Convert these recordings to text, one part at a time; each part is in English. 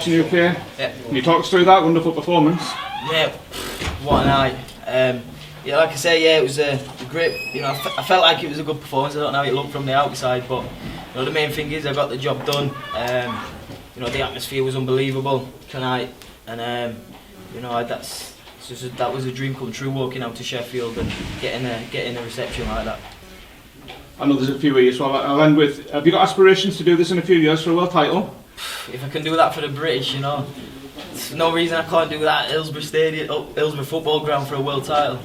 Boxing UK. Yeah. Can you talk us through that wonderful performance? Yeah, what a night. Yeah, like I say, yeah, it was a great, you know, I felt like it was a good performance. I don't know how it looked from the outside, but you know, the main thing is I got the job done. You know, the atmosphere was unbelievable tonight, and you know, that was a dream come true, walking out to Sheffield and getting a reception like that. I know there's a few years, so I'll end with, have you got aspirations to do this in a few years for a world title? If I can do that for the British, you know, there's no reason I can't do that at Hillsborough Football Ground for a world title.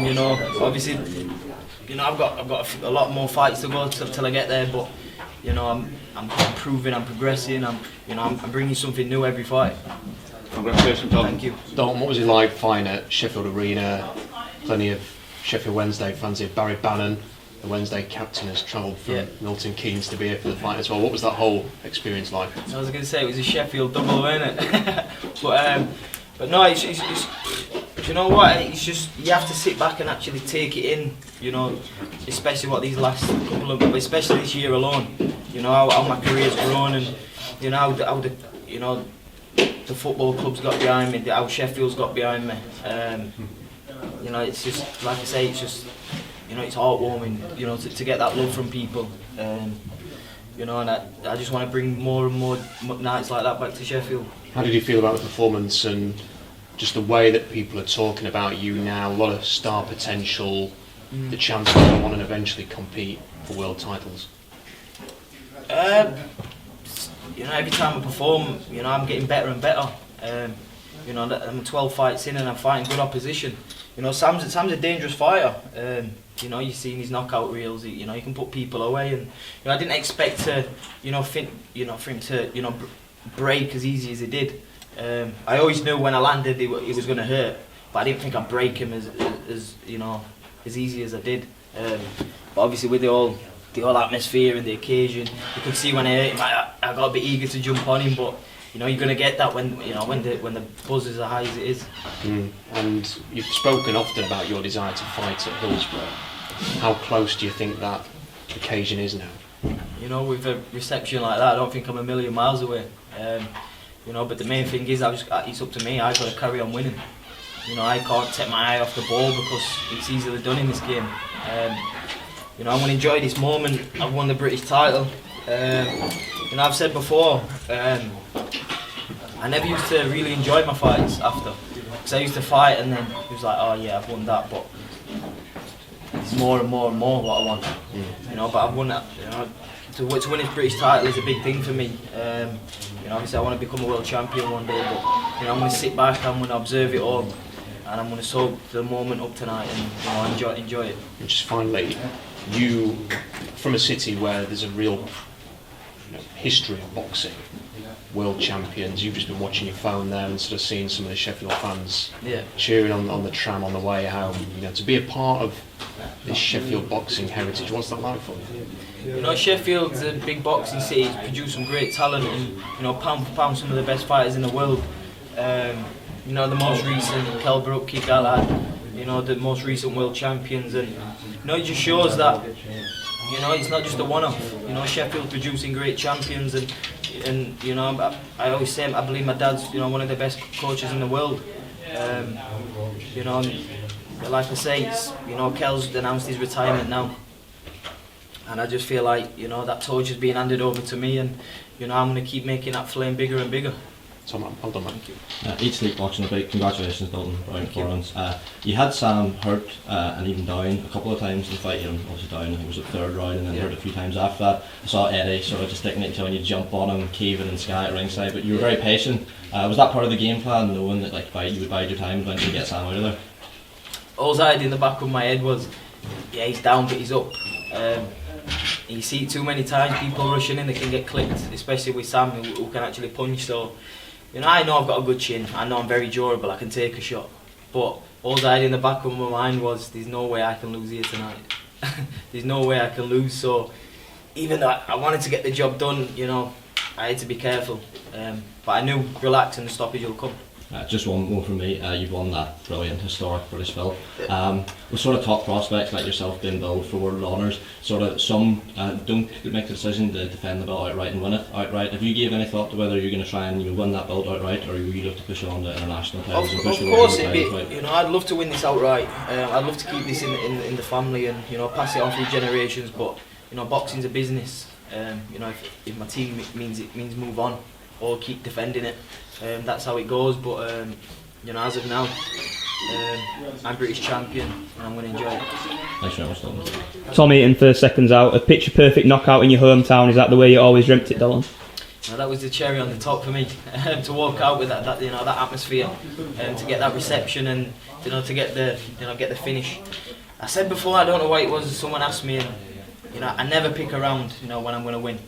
You know, obviously, you know, I've got a lot more fights to go till I get there, but you know, I'm improving, I'm progressing, I'm bringing something new every fight. Congratulations, Dalton. Thank you. Dalton, what was it like fighting at Sheffield Arena? Plenty of Sheffield Wednesday fans here. Barry Bannon, the Wednesday captain, has travelled from Milton Keynes to be here for the fight as well. What was that whole experience like? I was going to say it was a Sheffield double, wasn't it? but no, it's you know what? It's just you have to sit back and actually take it in. You know, especially what these last couple of, especially this year alone. You know how my career's grown, and you know how the you know the football club's got behind me, how Sheffield's got behind me. You know, it's just like I say, it's just. You know, it's heartwarming, you know, to get that love from people. You know, and I just want to bring more and more nights like that back to Sheffield. How did you feel about the performance and just the way that people are talking about you now? A lot of star potential, the chance to go on and eventually compete for world titles. You know, every time I perform, you know, I'm getting better and better. You know, I'm 12 fights in and I'm fighting good opposition. You know, Sam's a dangerous fighter. You know, you've seen his knockout reels. You know, he can put people away, and you know, I didn't expect to, you know, for him to, you know, break as easy as he did. I always knew when I landed it was going to hurt, but I didn't think I'd break him as you know, as easy as I did. But obviously with the whole atmosphere and the occasion, you could see when I hurt him, I got a bit eager to jump on him, but. You know, you're going to get that when the buzz is as high as it is. And you've spoken often about your desire to fight at Hillsborough. How close do you think that occasion is now? You know, with a reception like that, I don't think I'm a million miles away. You know, but the main thing is, it's up to me. I've got to carry on winning. You know, I can't take my eye off the ball because it's easily done in this game. You know, I'm going to enjoy this moment. I've won the British title. You know, I've said before, I never used to really enjoy my fights after, because I used to fight and then it was like, oh yeah, I've won that, but it's more and more and more what I want. You know, but I've won that. You know, to win this British title is a big thing for me. You know, obviously I want to become a world champion one day, but you know, I'm going to sit back, I'm going to observe it all, and I'm going to soak the moment up tonight and you know, enjoy it. And just finally, you from a city where there's a real history of boxing, world champions, you've just been watching your phone there and sort of seeing some of the Sheffield fans cheering on the tram on the way home. You know, to be a part of this Sheffield boxing heritage, what's that like for you? You know, Sheffield's a big boxing city. It's produced some great talent, and you know, pound for pound, some of the best fighters in the world. You know, the most recent Kell Brook, Kid Galahad. You know, the most recent world champions, and you know, it just shows that. You know, it's not just a one-off. You know, Sheffield producing great champions, and you know, I always say I believe my dad's one of the best coaches in the world. You know, like I say, you know, Kell's announced his retirement now, and I just feel like that torch is being handed over to me, and you know, I'm going to keep making that flame bigger and bigger. So, well done, man. Thank you. Each sleep watching the big congratulations, Dalton, Brown Florence. You had Sam hurt and even down a couple of times in the fight. Obviously down, I think it was the third round, and then hurt a few times after that. I saw Eddie sort of just sticking it to when you jump on him, Kevin and Sky at ringside, but you were very patient. Was that part of the game plan, knowing that you would bide your time eventually get Sam out of there? All I had in the back of my head was, yeah, he's down but he's up. You see it too many times, people rushing in, they can get clipped, especially with Sam who can actually punch. So, you know, I know I've got a good chin, I know I'm very durable, I can take a shot, but all I had in the back of my mind was, there's no way I can lose here tonight. There's no way I can lose. So even though I wanted to get the job done, you know, I had to be careful, but I knew relax and the stoppage will come. Just one from me. You've won that brilliant, historic British belt. With sort of top prospects like yourself being billed for world honours, sort of some don't make the decision to defend the belt outright and win it outright. Have you given any thought to whether you're going to try and win that belt outright, or will you look to push on to international titles? Of and push course, I'd love to win this outright. I'd love to keep this in the family and pass it on through generations. But boxing's a business. If my team means move on or keep defending it, that's how it goes. But as of now, I'm British champion and I'm going to enjoy it. Thanks very much, Dalton. Tom Eaton for Seconds Out. A picture perfect knockout in your hometown. Is that the way you always dreamt it, Dalton? That was the cherry on the top for me. To walk out with that atmosphere, to get that reception, and to get the finish. I said before, I don't know why it was. Someone asked me, and I never pick around when I'm going to win.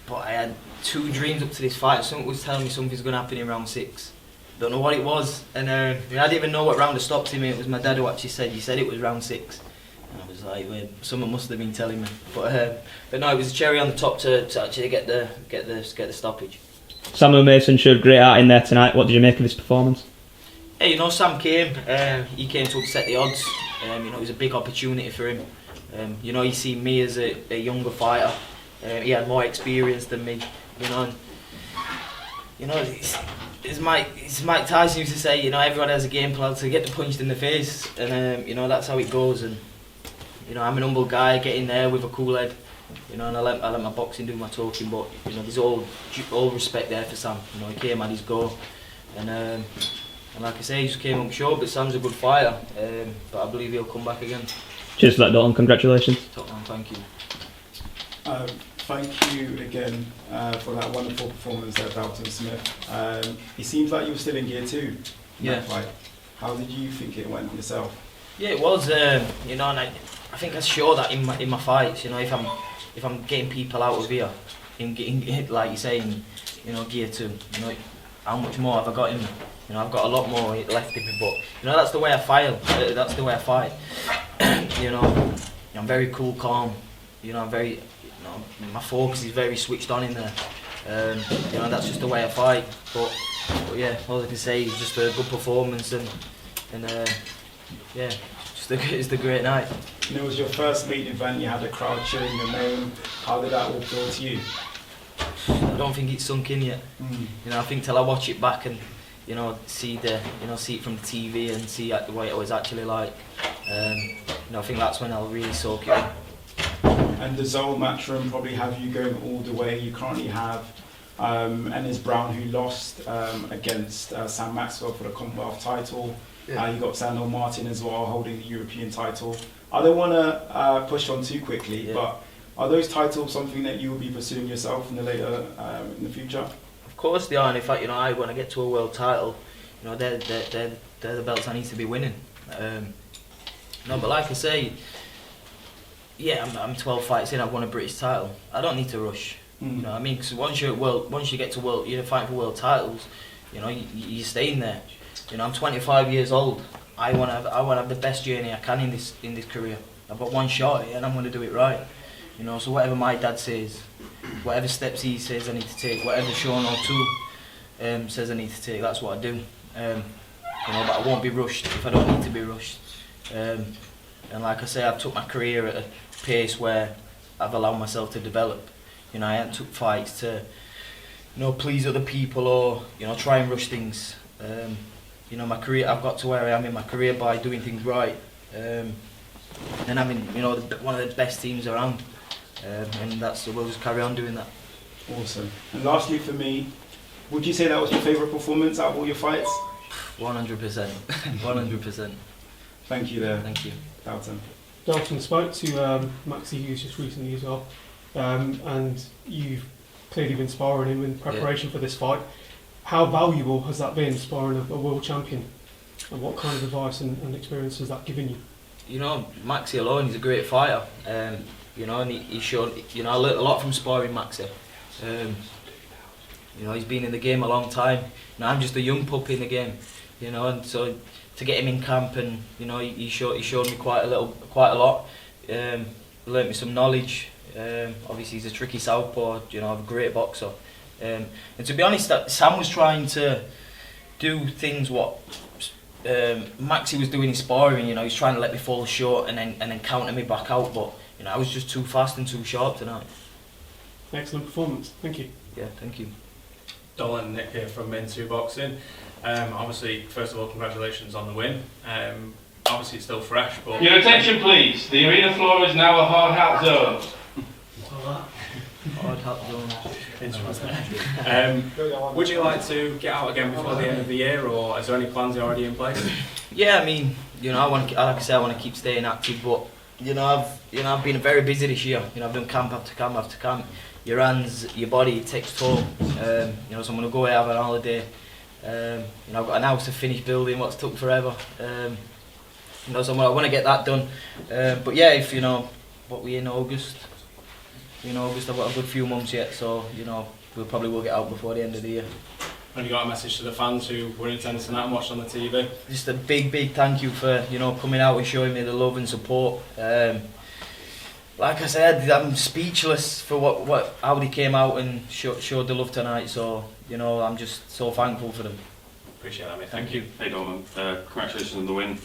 But I had 2 dreams up to this fight. Someone was telling me something's going to happen in round 6. Don't know what it was, and I didn't even know what round I stopped him. It was my dad who actually said, "You said it was round 6." And I was like, well, someone must have been telling me. But no, it was a cherry on the top to actually get the stoppage. Samuel Mason showed great art in there tonight. What did you make of his performance? Hey, Sam came. He came to upset the odds. It was a big opportunity for him. He seen me as a younger fighter. He had more experience than me. It's Mike Tyson used to say, everyone has a game plan to get punched in the face, and that's how it goes. And I'm an humble guy, get in there with a cool head, and I let my boxing do my talking. But there's all respect there for Sam. He came at his go, and like I say, he just came up short. But Sam's a good fighter, but I believe he'll come back again. Cheers for that, Dalton. Congratulations. Top man, thank you. Thank you again for that wonderful performance there, Dalton Smith. It seems like you were still in gear 2 in that fight. How did you think it went yourself? Yeah, it was. And I think I show that in my fights. If I'm getting people out of here, like you say, in gear 2. How much more have I got in me? I've got a lot more left in me, but that's the way I fight. That's the way I fight. I'm very cool, calm. I'm very. My focus is very switched on in there. That's just the way I fight. But yeah, all I can say is just a good performance and it's a great night. It was your first meeting event. You had a crowd cheering your name. How did that all feel to you? I don't think it's sunk in yet. I think till I watch it back and see it from the TV and see the way it was actually like. I think that's when I'll really soak it in. And the Zol matchroom probably have you going all the way. You currently have Ennis Brown, who lost against Sam Maxwell for the Commonwealth title. Yeah. You got Sandor Martin as well, holding the European title. I don't want to push on too quickly, but are those titles something that you will be pursuing yourself in the future? Of course they are, and in fact, when I get to a world title, they're the belts I need to be winning. But like I say, I'm 12 fights in. I've won a British title. I don't need to rush. Because once you get to world, you're fighting for world titles. You're staying there. I'm 25 years old. I want to have the best journey I can in this career. I've got one shot and I'm going to do it right. So whatever my dad says, whatever steps he says I need to take, whatever Sean O'Toole says I need to take, that's what I do. But I won't be rushed if I don't need to be rushed. And like I say, I've took my career at a pace where I've allowed myself to develop. I haven't took fights to, please other people or, try and rush things. My career, I've got to where I am in my career by doing things right. And I'm in, one of the best teams around. And we'll just carry on doing that. Awesome. And lastly for me, would you say that was your favourite performance out of all your fights? 100%. 100%. Thank you there. Thank you. Dalton. Dalton spoke to Maxi Hughes just recently as well, and you've clearly been sparring him in preparation for this fight. How valuable has that been, sparring a world champion, and what kind of advice and experience has that given you? Maxi alone, he's a great fighter, and he showed, I learnt a lot from sparring Maxi. He's been in the game a long time. I'm just a young pup in the game, and so to get him in camp and he showed me quite a lot. Learnt me some knowledge. Obviously he's a tricky southpaw, a great boxer. And to be honest, Sam was trying to do things what Maxi was doing in sparring. You know, he's trying to let me fall short and then counter me back out. But you know, I was just too fast and too sharp tonight. Excellent performance. Thank you. Yeah, thank you. Dolan, Nick here from Men2 Boxing. Obviously, first of all, congratulations on the win. Obviously, it's still fresh, but... Your attention, please. The arena floor is now a hard hat zone. Hard hat zone. Interesting. Would you like to get out again before the end of the year, or is there any plans already in place? Yeah, I mean, you know, like I say, I want to keep staying active, but you know, I've been very busy this year. You know, I've done camp after camp after camp. Your hands, your body, it takes toll. You know, so I'm gonna go away, have a holiday. You know, I've got an house to finish building, what's took forever. You know, so I want to get that done. But yeah, if you know, what we in August. In August, I've got a good few months yet, so you know, we probably will get out before the end of the year. Have you got a message to the fans who were in attendance tonight and watched on the TV? Just a big thank you for, you know, coming out and showing me the love and support. Like I said, I'm speechless for how they came out and showed the love tonight. So you know, I'm just so thankful for them. Appreciate that, mate. Thank you. Hey Dalton, congratulations on the win.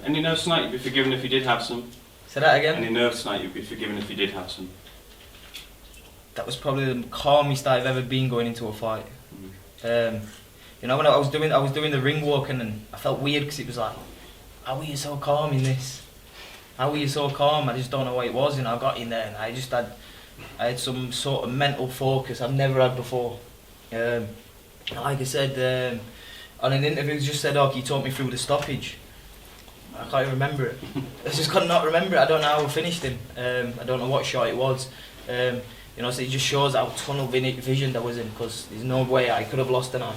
Any nerves tonight you'd be forgiven if you did have some? Say that again? Any nerves tonight you'd be forgiven if you did have some? That was probably the calmest I've ever been going into a fight. You know, when I was doing the ring walk and I felt weird because it was like, how are you so calm in this? How are you so calm? I just don't know what it was. You know, I got in there and I had some sort of mental focus I've never had before. Like I said, on an interview, he just said, "Oh, you talked me through the stoppage." I can't even remember it. I just cannot remember it. I don't know how I finished him. I don't know what shot it was. You know, so it just shows how tunnel vision I was in, because there's no way I could have lost tonight.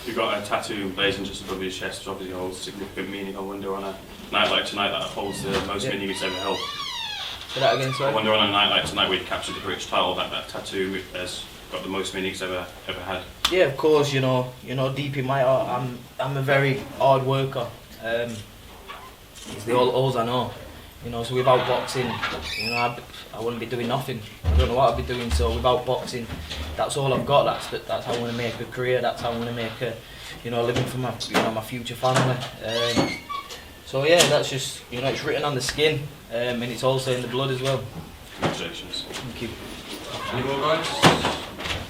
You've got a tattoo blazing just above your chest, which obviously holds significant meaning. I wonder on a night like tonight that holds the most meaning it's ever held. Say that again, sorry? I wonder on a night like tonight where you captured the British title, that tattoo has got the most meaning it's ever had. Yeah, of course. You know, deep in my heart, I'm a very hard worker. It's the all I know. You know, so without boxing, you know, I wouldn't be doing nothing. I don't know what I'd be doing. So without boxing, that's all I've got. That's how I want to make a career. That's how I want to make a, you know, living for my, you know, my future family. So yeah, that's just, you know, it's written on the skin, and it's also in the blood as well. Congratulations. Thank you. Any more guys?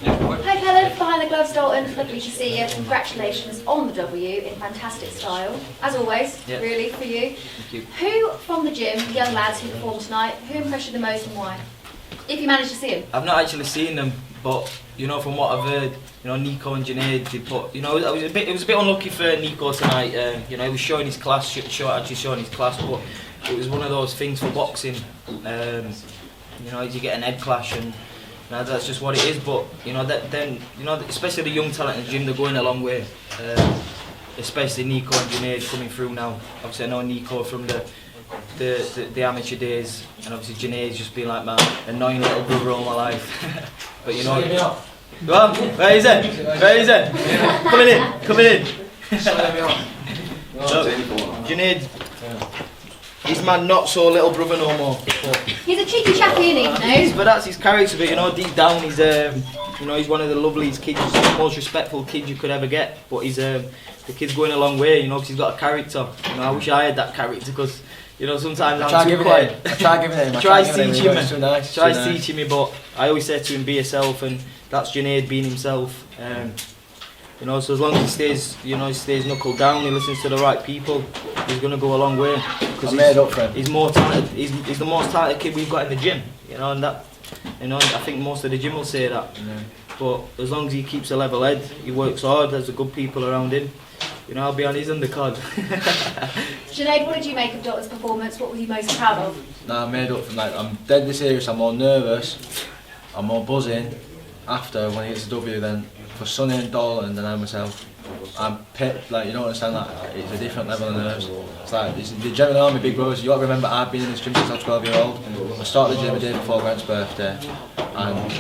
Hi Helen, behind the gloves Dalton, lovely to see you. Congratulations on the W in fantastic style, as always, Yeah. really, for you. Thank you. Who from the gym, the young lads who performed tonight, who impressed you the most and why? If you managed to see them. I've not actually seen them, but you know, from what I've heard, you know, Nico and Junaid, they put, you know, it was a bit unlucky for Nico tonight. You know, he was showing his class, actually showing his class, but it was one of those things for boxing. You know, you get an head clash and. No, that's just what it is, but you know then you know, especially the young talent in the gym, they're going a long way. Especially Nico and Junaid coming through now. Obviously I know Nico from the amateur days, and obviously Junaid's just been like my annoying little brother all my life. But you know, go on, where is it? Where is it? Coming in. Look, Junaid, he's my not so little brother no more. He's a cheeky chappy, isn't he? He is, but that's his character. But you know, deep down, he's you know, he's one of the loveliest kids, the most respectful kid you could ever get. But he's the kid's going a long way, you know, because he's got a character. You know, I wish I had that character, because you know, sometimes I'm too quiet. I try giving him. Tries teaching me. Too nice. Tries teaching me, but I always say to him, be yourself, and that's Junaid being himself. You know, so as long as he stays, you know, he stays knuckled down, he listens to the right people, he's going to go a long way. I'm made up for him. He's more talented. He's the most talented kid we've got in the gym. You know, and that, you know, I think most of the gym will say that. Yeah. But as long as he keeps a level head, he works hard, there's the good people around him. You know, I'll be on his undercard. Sinead, what did you make of Dalton's performance? What were you most proud of? Nah, I'm made up from that. I'm deadly serious. I'm more nervous. I'm more buzzing after when he gets a W than for Sonny and Dalton than I myself. I'm pit, like, you don't understand that. It's a different level of nerves. It's like, the General Army big brothers. You got to remember, I've been in this gym since I was 12-year-old. I started the gym a day before Grant's birthday, and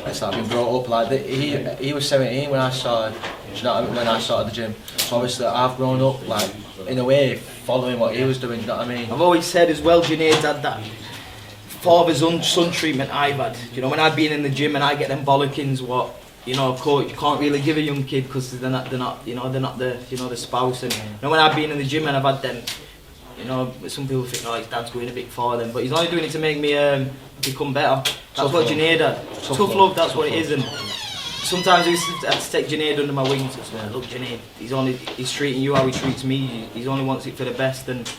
it's like I've been brought up like he was 17 when I started. Do you know what I mean? When I started the gym, so obviously I've grown up like in a way following what he was doing. You know what I mean? I've always said as well, Junaid's had that father-son treatment I've had. You know, when I've been in the gym and I get them bollockings, what you know, coach, you can't really give a young kid because they're not the spouse. And you know, when I've been in the gym and I've had them, you know, some people think, oh, his dad's going a bit far then, but he's only doing it to make me become better. That's what Junaid had. Tough love, that's what it is. And sometimes I used to have to take Junaid under my wings. It's like, look, Junaid, he's treating you how he treats me. He only wants it for the best, and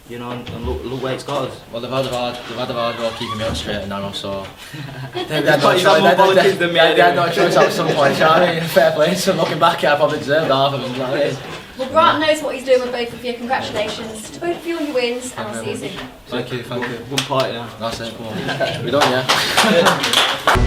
you know, and look where it's got us. Well, they've had a hard go keeping me up straight and narrow, so they He's got more bollocks than me. They had no choice at some point. You know what I mean? Fair play. So looking back, I probably deserved half of them. You know what I mean? Well, Grant knows what he's doing with both of you. Congratulations to both of you on your wins, and I'll see you soon. Thank you. Good party now. That's it. Come on. We done, yeah.